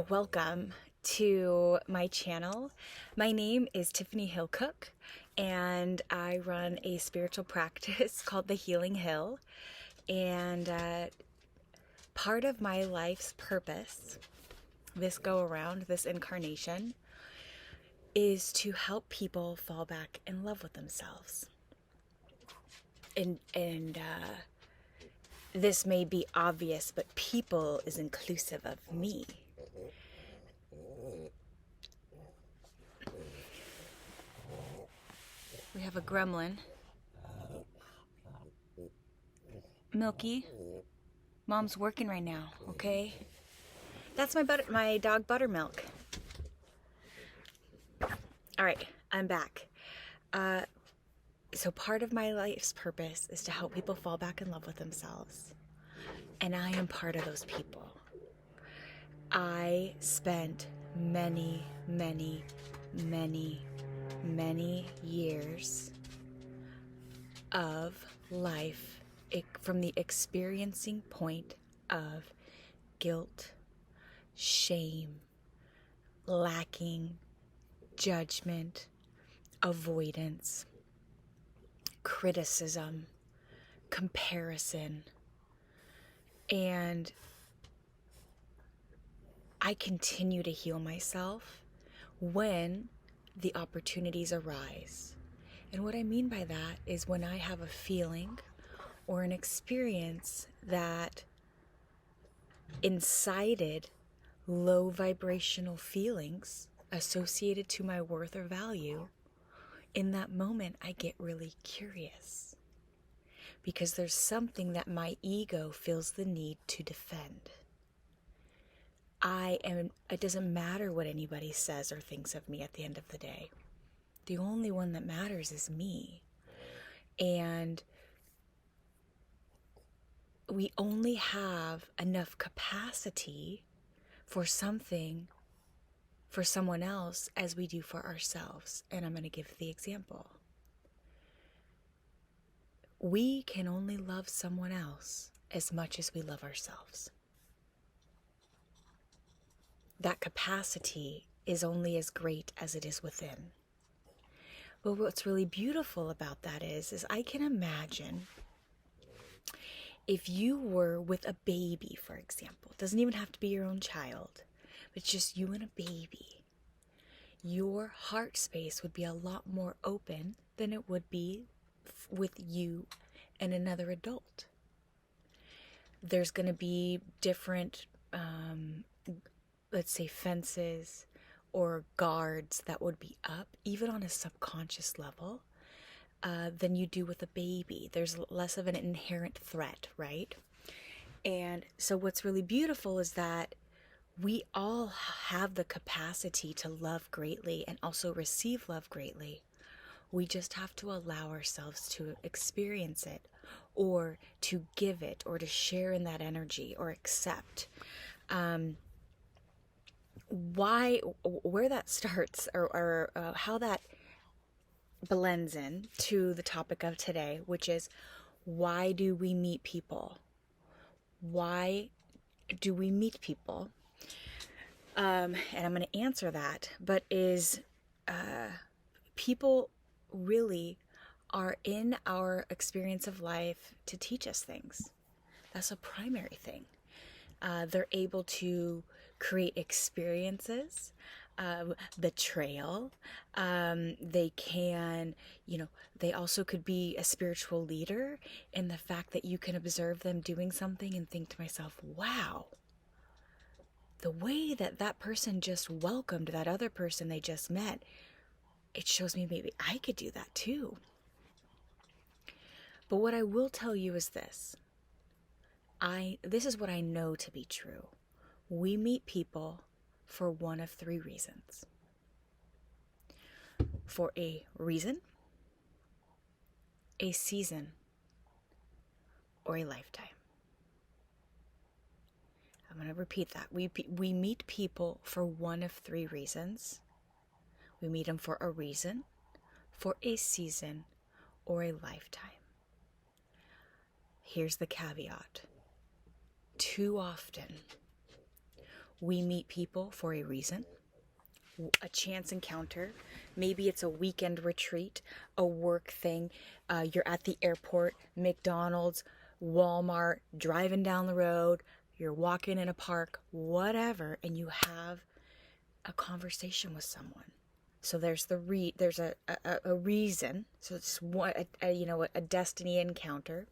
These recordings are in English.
Welcome to my channel. My name is Tiffany Hillcook, and I run a spiritual practice called the Healing Hill. And part of my life's purpose, this go around, this incarnation, is to help people fall back in love with themselves. And this may be obvious, but people is inclusive of me. We have a gremlin. Milky, Mom's working right now, okay? That's my dog Buttermilk. All right, I'm back. So part of my life's purpose is to help people fall back in love with themselves. And I am part of those people. I spent many years of life from the experiencing point of guilt, shame, lacking, judgment, avoidance, criticism, comparison, and I continue to heal myself when the opportunities arise. And what I mean by that is when I have a feeling or an experience that incited low vibrational feelings associated to my worth or value, in that moment I get really curious because there's something that my ego feels the need to defend. It doesn't matter what anybody says or thinks of me at the end of the day. The only one that matters is me. And we only have enough capacity for something for someone else as we do for ourselves. And I'm going to give the example. We can only love someone else as much as we love ourselves. That capacity is only as great as it is within. But what's really beautiful about that is I can imagine if you were with a baby, for example. It doesn't even have to be your own child, but just you and a baby. Your heart space would be a lot more open than it would be with you and another adult. There's going to be different, let's say, fences or guards that would be up, even on a subconscious level, than you do with a baby. There's less of an inherent threat, right? And so what's really beautiful is that we all have the capacity to love greatly and also receive love greatly. We just have to allow ourselves to experience it, or to give it, or to share in that energy, or accept. Where that starts, or how that blends in to the topic of today, which is, why do we meet people? Why do we meet people? And I'm going to answer that, but people really are in our experience of life to teach us things. That's a primary thing. They're able to create experiences, betrayal. They can, they also could be a spiritual leader in the fact that you can observe them doing something and think to myself, wow, the way that person just welcomed that other person they just met, it shows me maybe I could do that too. But what I will tell you is this. This is what I know to be true. We meet people for one of three reasons. For a reason, a season, or a lifetime. I'm going to repeat that. We meet people for one of three reasons. We meet them for a reason, for a season, or a lifetime. Here's the caveat. Too often, we meet people for a reason, a chance encounter. Maybe it's a weekend retreat, a work thing. You're at the airport, McDonald's, Walmart, driving down the road, you're walking in a park, whatever, and you have a conversation with someone. So there's there's a reason. So it's a destiny encounter,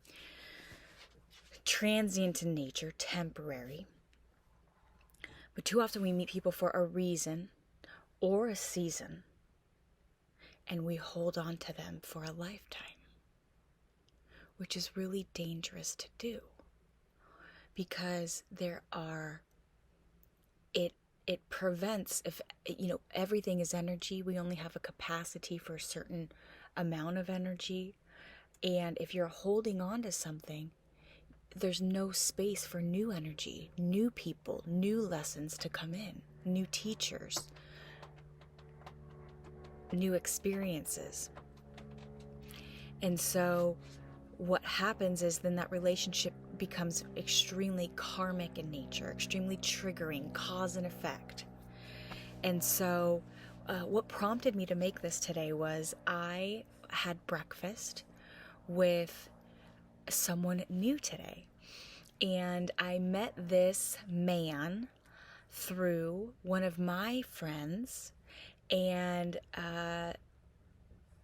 transient in nature, temporary. But too often we meet people for a reason or a season, and we hold on to them for a lifetime, which is really dangerous to do, because it prevents, if everything is energy, we only have a capacity for a certain amount of energy. And if you're holding on to something, there's no space for new energy, new people, new lessons to come in, new teachers, new experiences. And so what happens is then that relationship becomes extremely karmic in nature, extremely triggering, cause and effect. And so what prompted me to make this today was I had breakfast with someone new today. And I met this man through one of my friends, and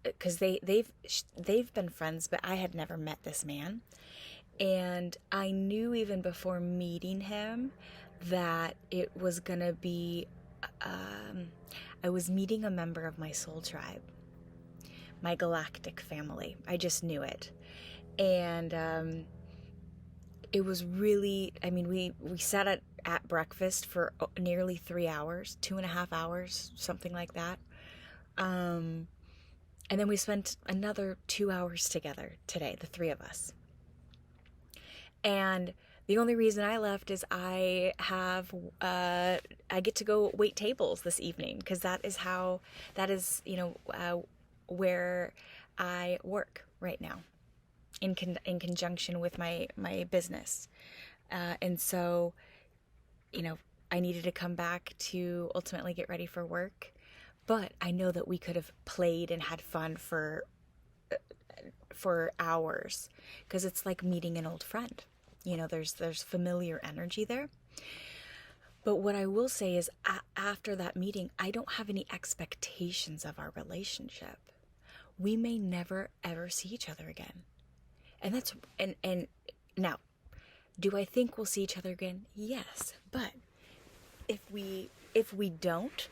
because they've been friends, but I had never met this man. And I knew even before meeting him that it was gonna be, I was meeting a member of my soul tribe, my galactic family. I just knew it. And it was really, we sat at breakfast for nearly 3 hours, 2.5 hours, something like that. And then we spent another 2 hours together today, the three of us. And the only reason I left is I get to go wait tables this evening, because that is where I work right now, in conjunction with my business. And so, I needed to come back to ultimately get ready for work. But I know that we could have played and had fun for hours, because it's like meeting an old friend. There's familiar energy there. But what I will say is, after that meeting, I don't have any expectations of our relationship. We may never ever see each other again. And that's and now, do I think we'll see each other again? Yes. But if we don't,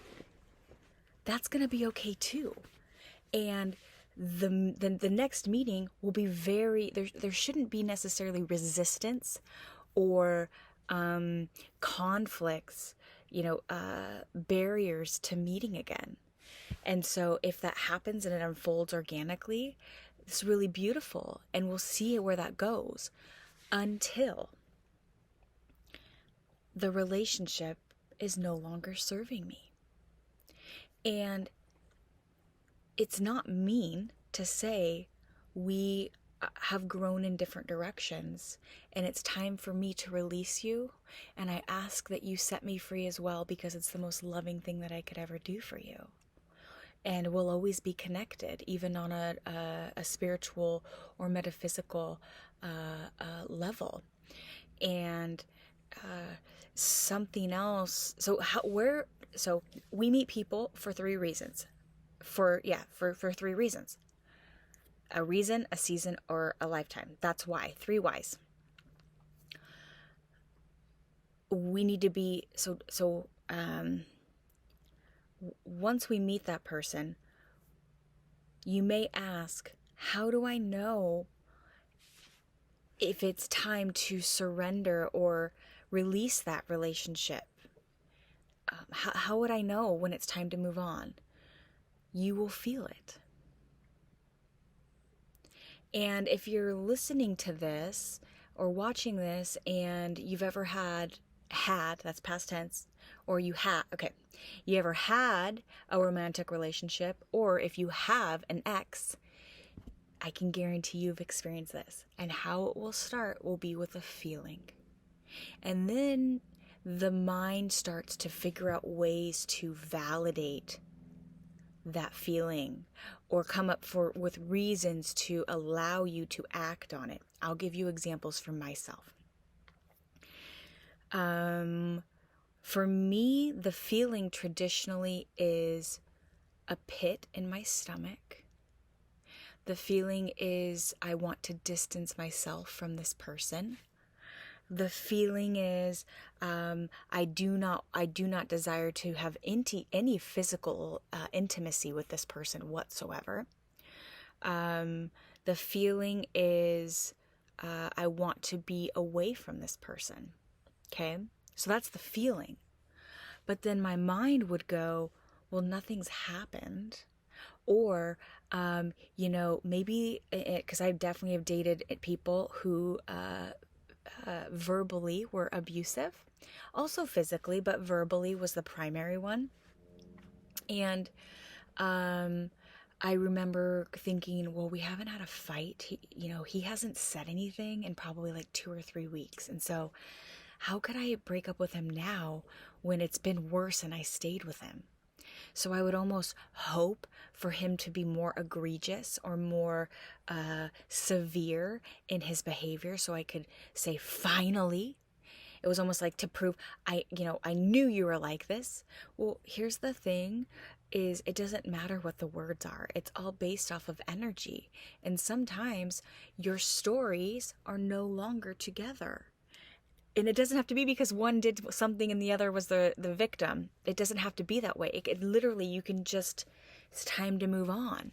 that's going to be okay too. And the next meeting will be there shouldn't be necessarily resistance or conflicts, barriers to meeting again. And so if that happens and it unfolds organically, it's really beautiful, and we'll see where that goes, until the relationship is no longer serving me. And it's not mean to say we have grown in different directions and it's time for me to release you, and I ask that you set me free as well, because it's the most loving thing that I could ever do for you. And we'll always be connected, even on a spiritual or metaphysical level. And something else. So we meet people for 3 reasons. For 3 reasons. A reason, a season, or a lifetime. That's why. 3 whys. We need to be once we meet that person, you may ask, how do I know if it's time to surrender or release that relationship? How would I know when it's time to move on? You will feel it. And if you're listening to this or watching this and you've ever had, that's past tense, or you ever had a romantic relationship, or if you have an ex, I can guarantee you've experienced this. And how it will start will be with a feeling. And then the mind starts to figure out ways to validate that feeling or come up with reasons to allow you to act on it. I'll give you examples from myself. For me, the feeling traditionally is a pit in my stomach. The feeling is I want to distance myself from this person. The feeling is I do not desire to have any physical intimacy with this person whatsoever. The feeling is I want to be away from this person. Okay, so that's the feeling. But then my mind would go, well, nothing's happened. Or, maybe, because I definitely have dated people who verbally were abusive, also physically, but verbally was the primary one. And I remember thinking, well, we haven't had a fight. He hasn't said anything in probably like 2 or 3 weeks. And so how could I break up with him now when it's been worse and I stayed with him? So I would almost hope for him to be more egregious or more severe in his behavior so I could say, finally. It was almost like to prove, I knew you were like this. Well, here's the thing, is it doesn't matter what the words are. It's all based off of energy. And sometimes your stories are no longer together. And it doesn't have to be because one did something and the other was the victim. It doesn't have to be that way. It literally, you can just, it's time to move on.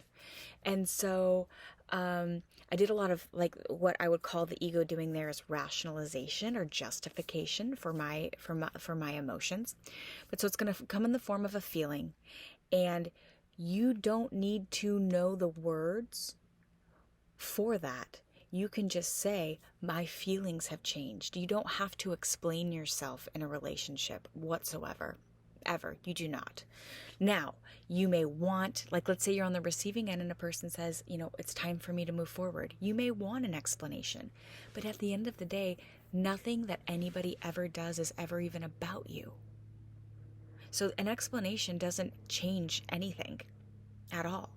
And so I did a lot of like what I would call the ego doing there is rationalization or justification for my emotions. But so it's going to come in the form of a feeling. And you don't need to know the words for that. You can just say, my feelings have changed. You don't have to explain yourself in a relationship whatsoever. Ever. You do not. Now, you may want, like let's say you're on the receiving end and a person says, it's time for me to move forward. You may want an explanation. But at the end of the day, nothing that anybody ever does is ever even about you. So an explanation doesn't change anything at all.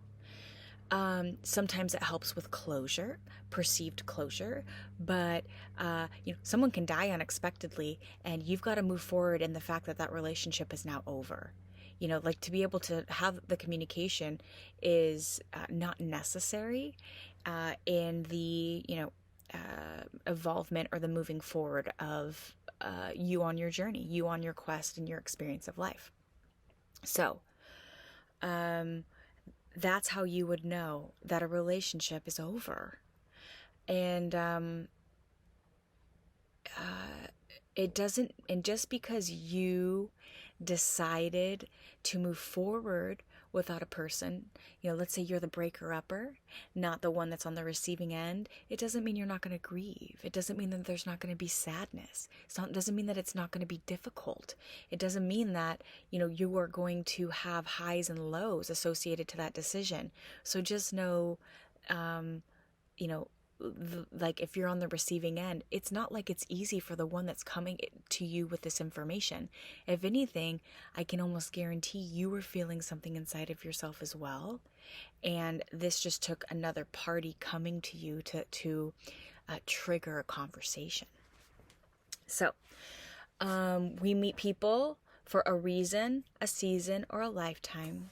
Sometimes it helps with closure, perceived closure, but someone can die unexpectedly and you've got to move forward in the fact that that relationship is now over. Like to be able to have the communication is not necessary in the, evolvement or the moving forward of you on your journey, you on your quest and your experience of life. So, that's how you would know that a relationship is over. And it doesn't, and just because you decided to move forward without a person, let's say you're the breaker-upper, not the one that's on the receiving end, it doesn't mean you're not going to grieve. It doesn't mean that there's not going to be sadness. It doesn't mean that it's not going to be difficult. It doesn't mean that, you are going to have highs and lows associated to that decision. So just know, like if you're on the receiving end, it's not like it's easy for the one that's coming to you with this information. If anything, I can almost guarantee you were feeling something inside of yourself as well. And this just took another party coming to you to trigger a conversation. So we meet people for a reason, a season, or a lifetime.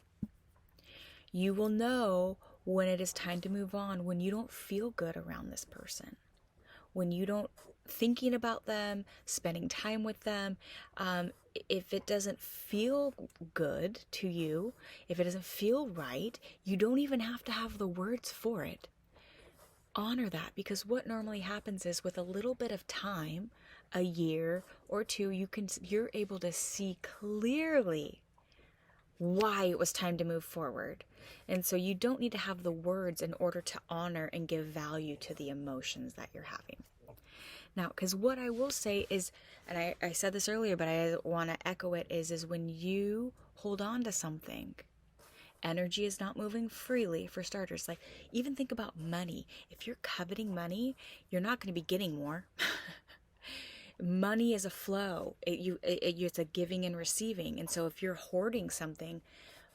You will know when it is time to move on, when you don't feel good around this person, when you don't thinking about them, spending time with them, if it doesn't feel good to you, if it doesn't feel right, you don't even have to have the words for it. Honor that, because what normally happens is with a little bit of time, a year or two, you're able to see clearly why it was time to move forward. And so you don't need to have the words in order to honor and give value to the emotions that you're having. Now, because what I will say is, and I said this earlier, but I want to echo it, is when you hold on to something, energy is not moving freely, for starters. Like, even think about money. If you're coveting money, you're not going to be getting more. Money is a flow. It's a giving and receiving. And so if you're hoarding something,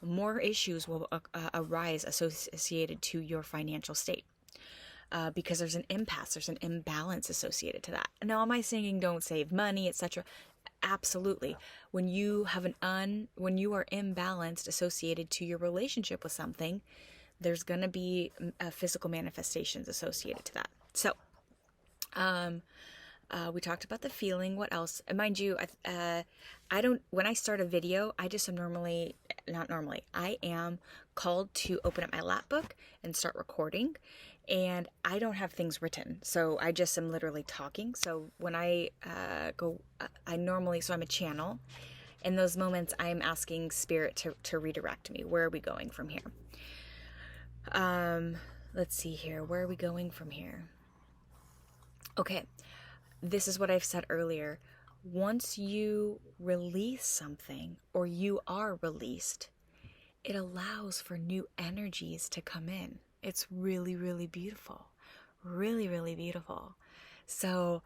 more issues will arise associated to your financial state. Because there's an impasse, there's an imbalance associated to that. Now, am I saying don't save money, etc.? Absolutely. When you have when you are imbalanced associated to your relationship with something, there's going to be physical manifestations associated to that. So, we talked about the feeling. What else? And mind you, I don't, when I start a video, I just am not normally, I am called to open up my lap book and start recording. And I don't have things written. So I just am literally talking. So when I so I'm a channel. In those moments, I'm asking Spirit to redirect me. Where are we going from here? Let's see here. Where are we going from here? Okay. This is what I've said earlier. Once you release something, or you are released, it allows for new energies to come in. It's really, really beautiful. Really, really beautiful. So,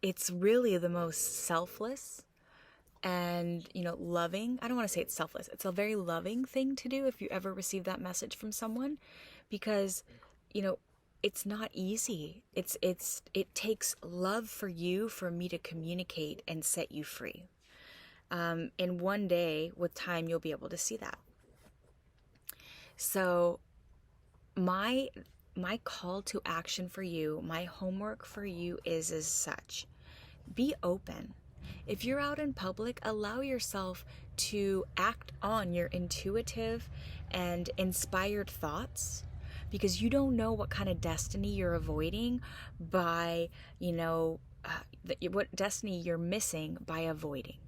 it's really the most selfless and, loving. I don't want to say it's selfless. It's a very loving thing to do if you ever receive that message from someone, because, it's not easy. It takes love for me to communicate and set you free. And one day, with time, you'll be able to see that. So my call to action for you, my homework for you is as such. Be open. If you're out in public, allow yourself to act on your intuitive and inspired thoughts, because you don't know what kind of destiny you're avoiding by, what destiny you're missing by avoiding.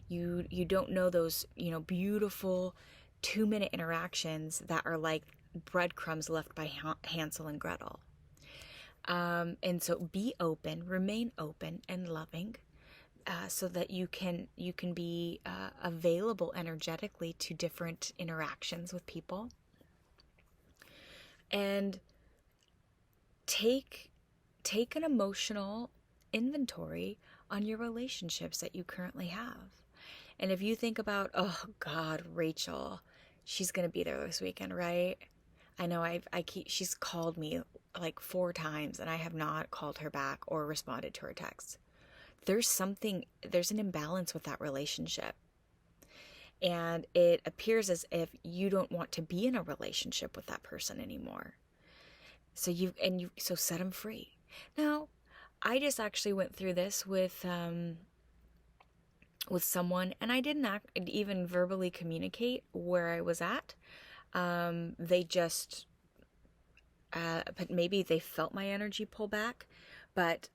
You don't know those, beautiful 2-minute interactions that are like breadcrumbs left by Hansel and Gretel. And so be open, remain open and loving, so that you can be available energetically to different interactions with people. And take an emotional inventory on your relationships that you currently have. And if you think about, oh God, Rachel, she's going to be there this weekend, right? I know she's called me like 4 times and I have not called her back or responded to her texts. There's an imbalance with that relationship. And it appears as if you don't want to be in a relationship with that person anymore. So set them free. Now, I just actually went through this with someone, and I didn't even verbally communicate where I was at. They just, but maybe they felt my energy pull back, but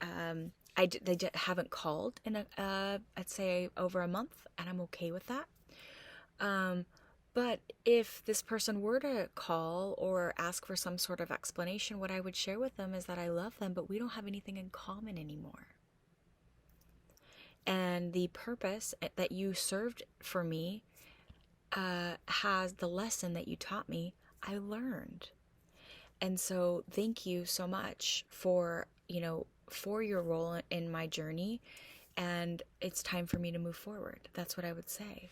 they haven't called in I'd say over a month, and I'm okay with that. But if this person were to call or ask for some sort of explanation, what I would share with them is that I love them, but we don't have anything in common anymore. And the purpose that you served for me has the lesson that you taught me, I learned. And so thank you so much for your role in my journey. And it's time for me to move forward. That's what I would say.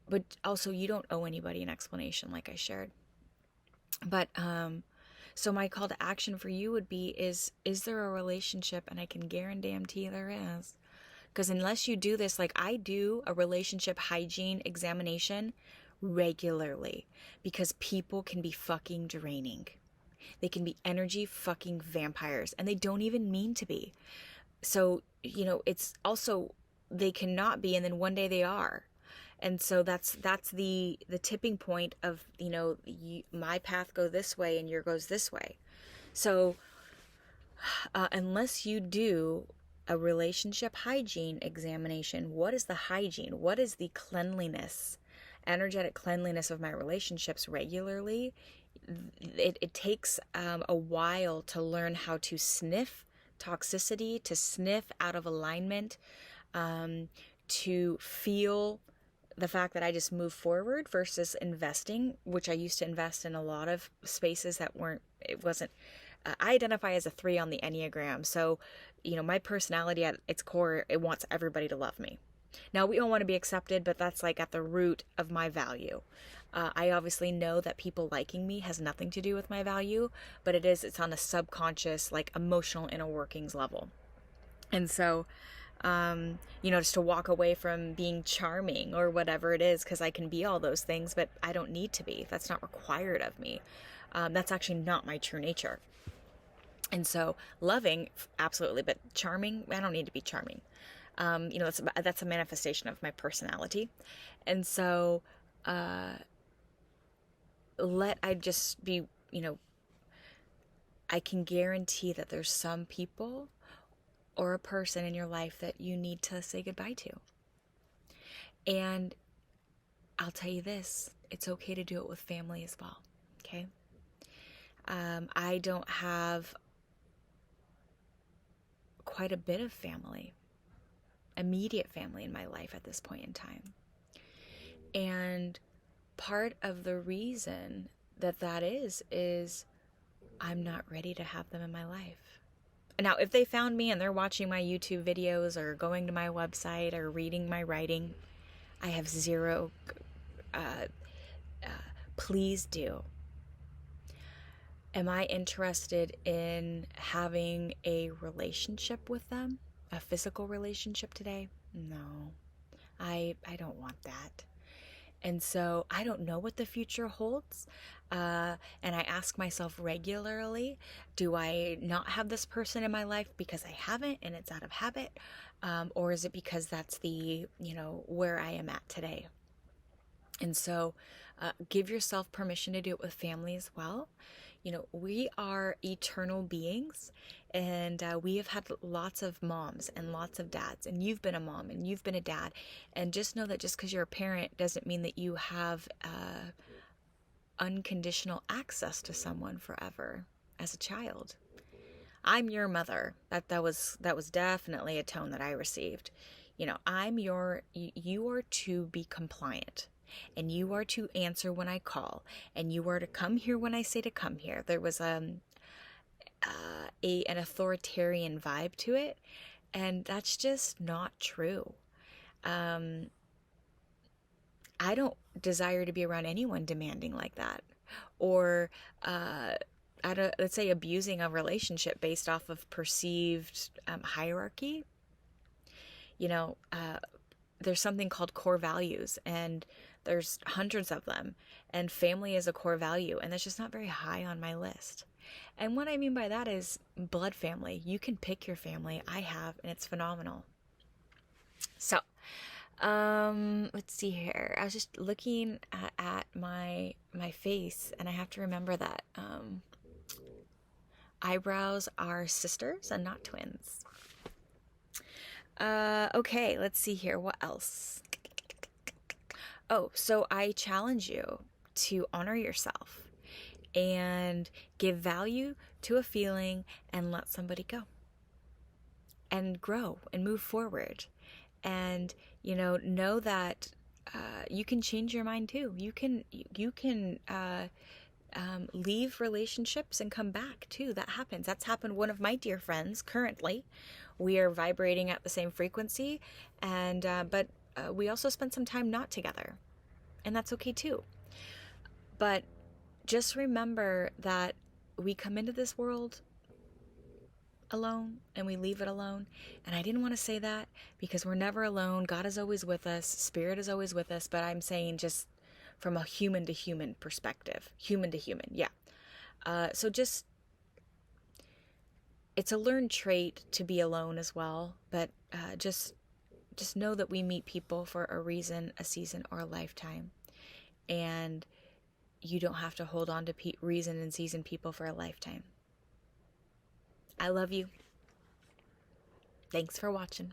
But also you don't owe anybody an explanation like I shared. But, so my call to action for you would be, is there a relationship? And I can guarantee there is. Because unless you do this, like I do a relationship hygiene examination regularly, because people can be fucking draining. They can be energy fucking vampires, and they don't even mean to be. So, it's also, they cannot be, and then one day they are. And so that's the tipping point of, my path go this way and your goes this way. So unless you do a relationship hygiene examination, what is the hygiene? What is the cleanliness, energetic cleanliness of my relationships regularly? It takes a while to learn how to sniff toxicity, to sniff out of alignment, to feel the fact that I just move forward versus investing, which I used to invest in a lot of spaces that wasn't I identify as a 3 on the Enneagram. So, my personality at its core, it wants everybody to love me. Now, we all want to be accepted, but that's like at the root of my value. I obviously know that people liking me has nothing to do with my value, but it's on a subconscious, like emotional inner workings level. And so, just to walk away from being charming or whatever it is, because I can be all those things, but I don't need to be. That's not required of me. That's actually not my true nature. And so loving, absolutely, but charming, I don't need to be charming. That's a manifestation of my personality. And so, I just be, I can guarantee that there's some people or a person in your life that you need to say goodbye to. And I'll tell you this, it's okay to do it with family as well, okay? I don't have quite a bit of family, immediate family in my life at this point in time. And part of the reason that is I'm not ready to have them in my life. Now, if they found me and they're watching my YouTube videos or going to my website or reading my writing, I have zero, please do. Am I interested in having a relationship with them? A physical relationship today? No, I don't want that. And so I don't know what the future holds. And I ask myself regularly, do I not have this person in my life because I haven't and it's out of habit? Or is it because that's where I am at today? And so give yourself permission to do it with family as well. We are eternal beings, and we have had lots of moms and lots of dads, and you've been a mom and you've been a dad. And just know that just because you're a parent doesn't mean that you have unconditional access to someone forever as a child. I'm your mother. That was definitely a tone that I received. You are to be compliant. And you are to answer when I call, and you are to come here when I say to come here. There was an authoritarian vibe to it, and that's just not true. I don't desire to be around anyone demanding like that, or let's say abusing a relationship based off of perceived hierarchy. There's something called core values, and there's hundreds of them, and family is a core value, and that's just not very high on my list. And what I mean by that is blood family. You can pick your family. I have, and it's phenomenal. So, let's see here. I was just looking at my face, and I have to remember that eyebrows are sisters and not twins. Okay, let's see here. What else? Oh, so I challenge you to honor yourself and give value to a feeling and let somebody go and grow and move forward. And, know that you can change your mind too. You can leave relationships and come back too. That happens. That's happened. One of my dear friends currently, we are vibrating at the same frequency, and but we also spent some time not together, and that's okay too. But just remember that we come into this world alone and we leave it alone. And I didn't want to say that because we're never alone. God is always with us. Spirit is always with us. But I'm saying just from a human to human perspective, human to human. Yeah. So it's a learned trait to be alone as well. But just know that we meet people for a reason, a season, or a lifetime. And you don't have to hold on to reason and season people for a lifetime. I love you. Thanks for watching.